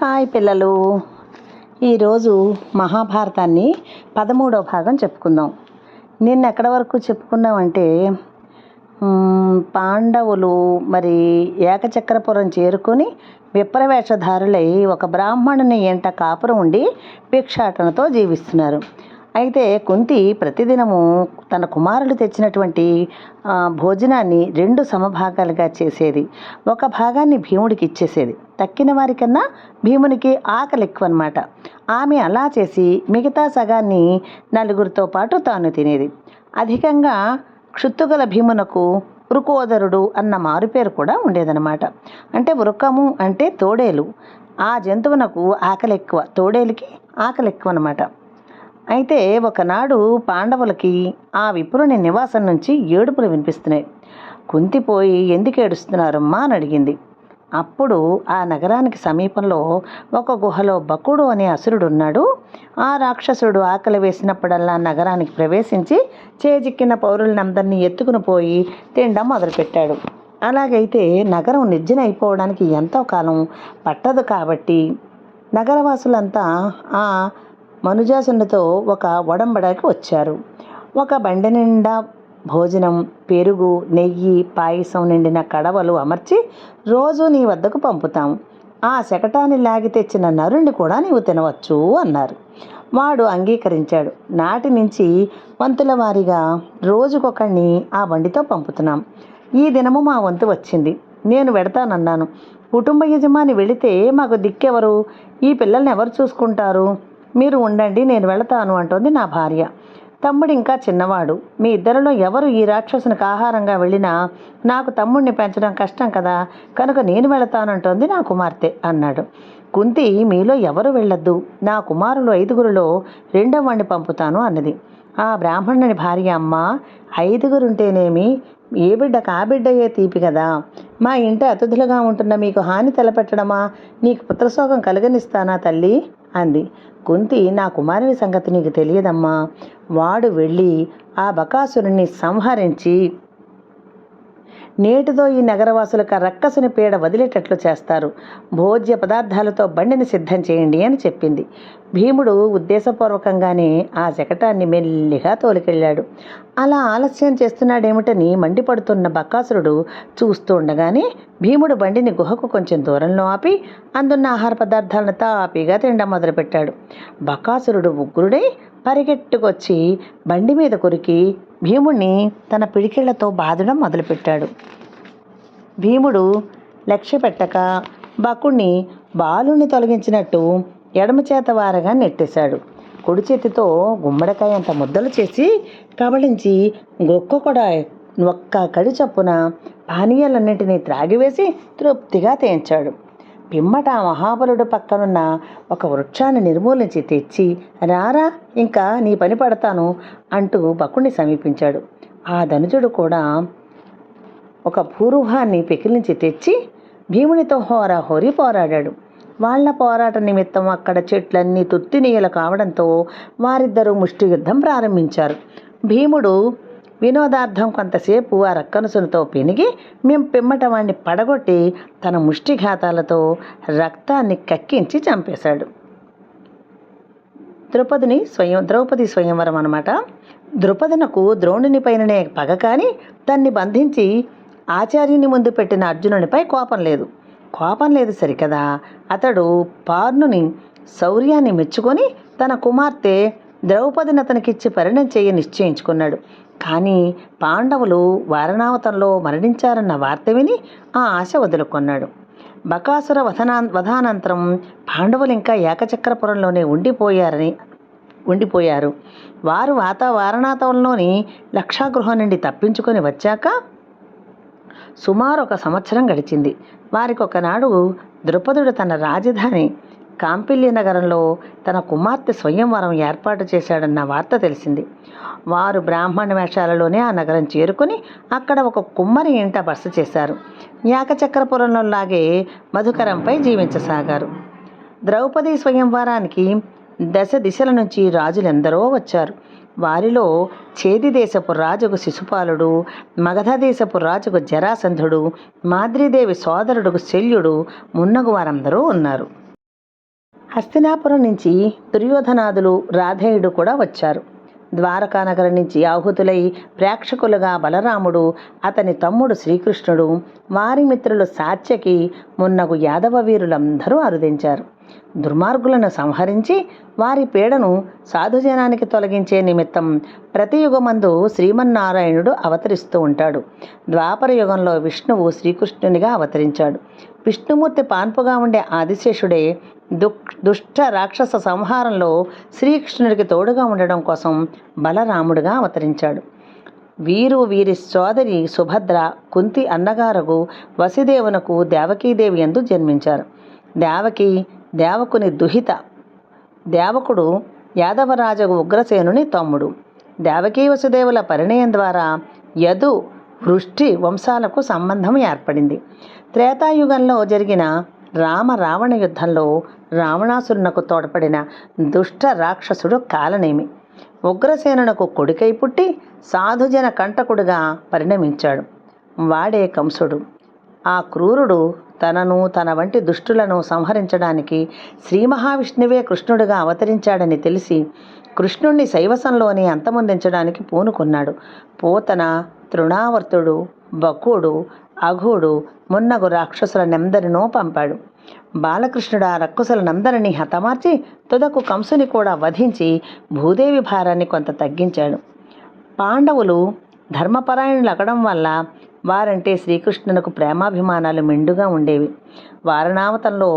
Hi పిల్లలు, ఈరోజు మహాభారతాన్ని 13వ భాగం చెప్పుకుందాం. నిన్న ఎక్కడి వరకు చెప్పుకున్నామంటే పాండవులు మరి ఏకచక్రపురం చేరుకొని విప్రవేషధారులై ఒక బ్రాహ్మణుని ఎంట కాపురం ఉండి భిక్షాటనతో జీవిస్తున్నారు. అయితే కుంతి ప్రతిదినము తన కుమారులు తెచ్చినటువంటి భోజనాన్ని 2 సమభాగాలుగా చేసేది. ఒక భాగాన్ని భీముడికి ఇచ్చేసేది. తక్కిన వారికన్నా భీమునికి ఆకలి ఎక్కువ అన్నమాట. ఆమె అలా చేసి మిగతా సగాన్ని నలుగురితో పాటు తాను తినేది. అధికంగా క్షుత్తుగల భీమునకు వృకోదరుడు అన్న మారుపేరు కూడా ఉండేదన్నమాట. అంటే వృకము అంటే తోడేలు. ఆ జంతువునకు ఆకలి ఎక్కువ, తోడేలుకి ఆకలి ఎక్కువ అన్నమాట. అయితే ఒకనాడు పాండవులకి ఆ విప్రుని నివాసం నుంచి ఏడుపులు వినిపిస్తున్నాయి. కుంతిపోయి ఎందుకు ఏడుస్తున్నారమ్మా అని అడిగింది. అప్పుడు ఆ నగరానికి సమీపంలో ఒక గుహలో బకుడు అనే అసురుడు ఉన్నాడు. ఆ రాక్షసుడు ఆకలి వేసినప్పుడల్లా నగరానికి ప్రవేశించి చేజిక్కిన పౌరులందరినీ ఎత్తుకుని పోయి తినడం మొదలుపెట్టాడు. అలాగైతే నగరం నిర్జన అయిపోవడానికి ఎంతో కాలం పట్టదు. కాబట్టి నగరవాసులంతా ఆ మనుజాసునితో ఒక ఒడంబడికి వచ్చారు. ఒక బండి నిండా భోజనం, పెరుగు, నెయ్యి, పాయసం నిండిన కడవలు అమర్చి రోజు నీ వద్దకు పంపుతాము. ఆ శకటాన్ని లాగి తెచ్చిన నరుణ్ణి కూడా నీవు తినవచ్చు అన్నారు. వాడు అంగీకరించాడు. నాటి నుంచి వంతుల వారీగా రోజుకొకడిని ఆ బండితో పంపుతున్నాం. ఈ దినము మా వంతు వచ్చింది. నేను వెడతానన్నాను. కుటుంబ యజమాని వెళితే మాకు దిక్కెవరు? ఈ పిల్లల్ని ఎవరు చూసుకుంటారు? మీరు ఉండండి, నేను వెళతాను అంటోంది నా భార్య. తమ్ముడు ఇంకా చిన్నవాడు. మీ ఇద్దరిలో ఎవరు ఈ రాక్షసునికి ఆహారంగా వెళ్ళినా నాకు తమ్ముడిని పెంచడం కష్టం కదా, కనుక నేను వెళతానంటోంది నా కుమార్తె అన్నాడు. కుంతి మీలో ఎవరు వెళ్ళొద్దు, నా కుమారులు 5గురిలో 2వ వాణ్ణి పంపుతాను అన్నది. ఆ బ్రాహ్మణుని భార్య, అమ్మ 5గురుంటేనేమి, ఏ బిడ్డకు ఆ బిడ్డయే తీపి కదా. మా ఇంట అతిథులుగా ఉంటున్న మీకు హాని తలపెట్టడమా? నీకు పుత్రశోకం కలగనిస్తానా తల్లి అంది. కుంతి, నా కుమారుని సంగతి నీకు తెలియదమ్మా. వాడు వెళ్ళి ఆ బకాసురుణ్ణి సంహరించి నేటితో ఈ నగరవాసులకు రక్కసుని పీడ వదిలేటట్లు చేస్తారు. భోజ్య పదార్థాలతో బండిని సిద్ధం చేయండి అని చెప్పింది. భీముడు ఉద్దేశపూర్వకంగానే ఆ శకటాన్ని మెల్లిగా తోలికెళ్ళాడు. అలా ఆలస్యం చేస్తున్నాడేమిటని మండిపడుతున్న బకాసురుడు చూస్తూ ఉండగానే భీముడు బండిని గుహకు కొంచెం దూరంలో ఆపి అందున్న ఆహార పదార్థాలను తాపీగా తినడం మొదలుపెట్టాడు. బకాసురుడు ఉగ్రుడై పరిగెట్టుకొచ్చి బండి మీద కొరికి భీముడిని తన పిడికిళ్లతో బాదడం మొదలుపెట్టాడు. భీముడు లక్ష్య పెట్టక బకుణ్ణి బాలుని తొలగించినట్టు ఎడమ చేత వారగా నెట్టేశాడు. కుడి చేతితో గుమ్మడికాయ అంత ముద్దలు చేసి కబళించి ఒక్క కడి చప్పున పానీయాలన్నింటినీ త్రాగివేసి తృప్తిగా తేంచాడు. పిమ్మట మహాబలుడు పక్కనున్న ఒక వృక్షాన్ని నిర్మూలించి తెచ్చి, రారా ఇంకా నీ పని పడతాను అంటూ బకుణ్ణి సమీపించాడు. ఆ ధనుజుడు కూడా ఒక పూర్వాన్ని పెకిలించి తెచ్చి భీమునితో హోరాహోరీ పోరాడాడు. వాళ్ల పోరాట నిమిత్తం అక్కడ చెట్లన్నీ తుత్తినీయలు కావడంతో వారిద్దరూ ముష్టి యుద్ధం ప్రారంభించారు. భీముడు వినోదార్థం కొంతసేపు ఆ రక్కనుసునితో పెనిగి పిమ్మట వాణ్ణి పడగొట్టి తన ముష్టిఘాతాలతో రక్తాన్ని కక్కించి చంపేశాడు. ద్రౌపది స్వయంవరం అన్నమాట. ద్రుపదునకు ద్రోణుని పైననే పగ కాని దాన్ని బంధించి ఆచార్యుని ముందు పెట్టిన అర్జునునిపై కోపం లేదు సరికదా. అతడు పార్నుని శౌర్యాన్ని మెచ్చుకొని తన కుమార్తె ద్రౌపదిని అతనికిచ్చి పరిణయం చేయ నిశ్చయించుకున్నాడు. కానీ పాండవులు వారణావతంలో మరణించారన్న వార్త విని ఆ ఆశ వదులుకొన్నాడు. బకాసుర వధానంతరం పాండవులు ఇంకా ఏకచక్రపురంలోనే ఉండిపోయారు. వారు వారణావతంలోని లక్షాగృహం నుండి తప్పించుకొని వచ్చాక సుమారు 1 సంవత్సరం గడిచింది. వారికి ఒకనాడు ద్రుపదుడు తన రాజధాని కాంపిల్య నగరంలో తన కుమార్తె స్వయంవరం ఏర్పాటు చేశాడన్న వార్త తెలిసింది. వారు బ్రాహ్మణ వేషాలలోనే ఆ నగరం చేరుకుని అక్కడ ఒక కుమ్మరి ఇంట బస చేశారు. ఏకచక్రపురంలో లాగే మధుకరంపై జీవించసాగారు. ద్రౌపది స్వయంవరానికి దిశల నుంచి రాజులెందరో వచ్చారు. వారిలో చేది దేశపు రాజుకు శిశుపాలుడు, మగధ దేశపు రాజుకు జరాసంధుడు, మాద్రీదేవి సోదరుడుకు శల్యుడు మున్నగు వారందరూ ఉన్నారు. హస్తినాపురం నుంచి దుర్యోధనాదులు రాధేయుడు కూడా వచ్చారు. ద్వారకా నగరం నుంచి ఆహుతులై ప్రేక్షకులుగా బలరాముడు, అతని తమ్ముడు శ్రీకృష్ణుడు, వారి మిత్రులు సాత్యకి మున్నగు యాదవ వీరులందరూ అరుదించారు. దుర్మార్గులను సంహరించి వారి పీడను సాధుజనానికి తొలగించే నిమిత్తం ప్రతి యుగమందు శ్రీమన్నారాయణుడు అవతరిస్తూ ఉంటాడు. ద్వాపర యుగంలో విష్ణువు శ్రీకృష్ణునిగా అవతరించాడు. విష్ణుమూర్తి పాన్పుగా ఉండే ఆదిశేషుడే దుష్ట రాక్షస సంహారంలో శ్రీకృష్ణుడికి తోడుగా ఉండడం కోసం బలరాముడిగా అవతరించాడు. వీరి సోదరి సుభద్ర కుంతి అన్నగారగు వసుదేవునకు దేవకీదేవి యందు జన్మించారు. దేవకుని దుహిత, దేవకుడు యాదవరాజు ఉగ్రసేనుని తమ్ముడు. దేవకీ వసుదేవుల పరిణయం ద్వారా యదు వృష్టి వంశాలకు సంబంధం ఏర్పడింది. త్రేతాయుగంలో జరిగిన రావణ యుద్ధంలో రావణాసురునకు తోడ్పడిన దుష్ట రాక్షసుడు కాలనేమి ఉగ్రసేనునకు కొడుకై పుట్టి సాధుజన కంటకుడుగా పరిణమించాడు. వాడే కంసుడు. ఆ క్రూరుడు తనను తన వంటి దుష్టులను సంహరించడానికి శ్రీ మహావిష్ణువే కృష్ణుడిగా అవతరించాడని తెలిసి కృష్ణుణ్ణి శైవసంలోనే అంతమొందించడానికి పూనుకున్నాడు. పోతన, తృణావర్తుడు, బకుడు, అఘుడు మున్నగు రాక్షసులనెందరినో పంపాడు. బాలకృష్ణుడు ఆ రక్కుసులనందరినీ హతమార్చి తుదకు కంసుని కూడా వధించి భూదేవి భారాన్ని కొంత తగ్గించాడు. పాండవులు ధర్మపరాయణులు అగడం వల్ల వారంటే శ్రీకృష్ణునకు ప్రేమాభిమానాలు మెండుగా ఉండేవి. వారణావతంలో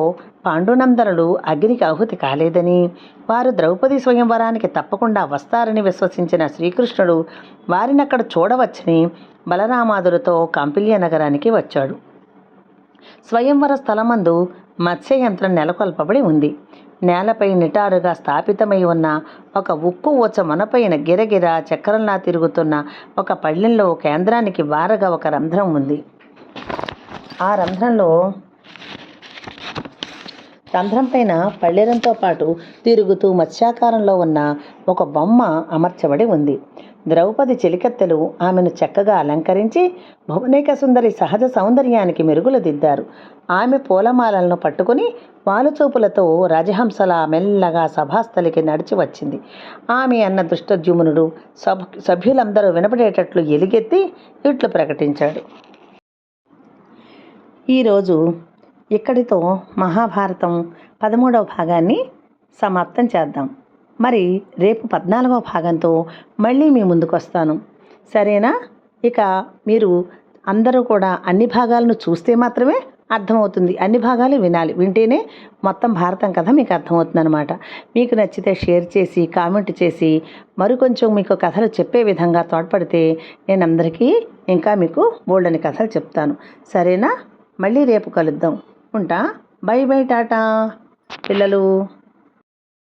పాండునందనులు అగ్నికి ఆహుతి కాలేదని, వారు ద్రౌపది స్వయంవరానికి తప్పకుండా వస్తారని విశ్వసించిన శ్రీకృష్ణుడు వారినక్కడ చూడవచ్చని బలరామాదులతో కాంపిల్య నగరానికి వచ్చాడు. స్వయంవర స్థలమందు మత్స్యయంత్రం నెలకొల్పబడి ఉంది. నేలపై నిటారుగా స్థాపితమై ఉన్న ఒక ఉక్కు ఊచ మనపైన గిరగిర చక్రంలా తిరుగుతున్న ఒక పళ్ళెంలో కేంద్రానికి వారగా ఒక రంధ్రం ఉంది. ఆ రంధ్రం పైన పళ్ళెరంతో పాటు తిరుగుతూ మత్స్యాకారంలో ఉన్న ఒక బొమ్మ అమర్చబడి ఉంది. ద్రౌపది చెలికత్తెలు ఆమెను చక్కగా అలంకరించి భువనేక సుందరి సహజ సౌందర్యానికి మెరుగులు దిద్దారు. ఆమె పూలమాలలను పట్టుకుని వాలుచూపులతో రాజహంసలా మెల్లగా సభాస్థలికి నడిచి వచ్చింది. ఆమె అన్న దుష్టద్యుమ్నుడు సభ్యులందరూ వినపడేటట్లు ఎలుగెత్తి ఇట్లు ప్రకటించాడు. ఈరోజు ఇక్కడితో మహాభారతం 13వ భాగాన్ని సమాప్తం చేద్దాం. మరి రేపు 14వ భాగంతో మళ్ళీ మీ ముందుకు వస్తాను. సరేనా? ఇక మీరు అందరూ కూడా అన్ని భాగాలను చూస్తే మాత్రమే అర్థమవుతుంది. అన్ని భాగాలు వినాలి. వింటేనే మొత్తం భారతం కథ మీకు అర్థమవుతుందన్నమాట. మీకు నచ్చితే షేర్ చేసి కామెంట్ చేసి మరికొంచెం మీకు కథలు చెప్పే విధంగా తోడ్పడితే నేను అందరికీ ఇంకా మీకు బోల్డని కథలు చెప్తాను. సరేనా? మళ్ళీ రేపు కలుద్దాం. ఉంటా. బై బై, టాటా పిల్లలు.